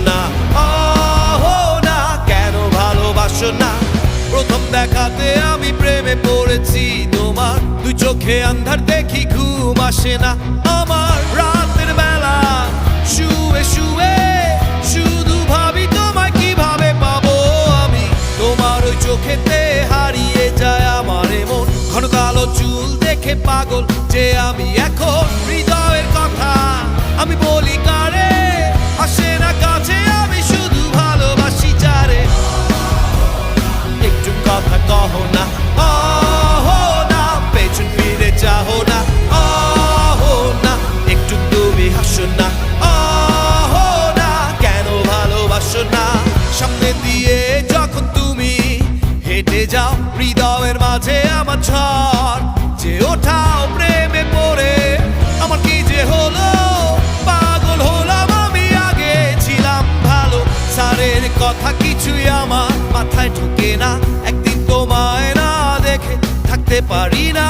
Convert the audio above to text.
না, না কেন ভালোবাসো না? প্রথম দেখাতে আমি প্রেমে পড়েছি তোমার, দুই চোখে আন্ধার দেখি ঘুম আসে না আমার। রাতের বেলা শুয়ে শুয়ে শুধু ভাবি তোমায় কিভাবে পাবো আমি। তোমার ওই চোখেতে হারিয়ে যায় আমার মন, ঘন কালো চুল দেখে পাগল যে আমি এখন। হৃদয়ের কথা আমি বলি কারে, আসে না কাছে, আমি শুধু ভালোবাসি যারে। একটু কথা কহো না, না পেছন ফিরে চাহো না, না একটু তুমি হাসো না, না কেন ভালোবাসো না? সামনে দিয়ে যখন তুমি হেঁটে যাও, হৃদয়ের মাঝে আমার ঝড় যে ওঠাও প্রেমে পড়ে। আমার কি যে হলো, পাগল হলাম আমি, আগে ছিলাম ভালো। সারের কথা কিছুই আমার মাথায় ঢুকে না, একদিন তোমায় না দেখে থাকতে পারি না।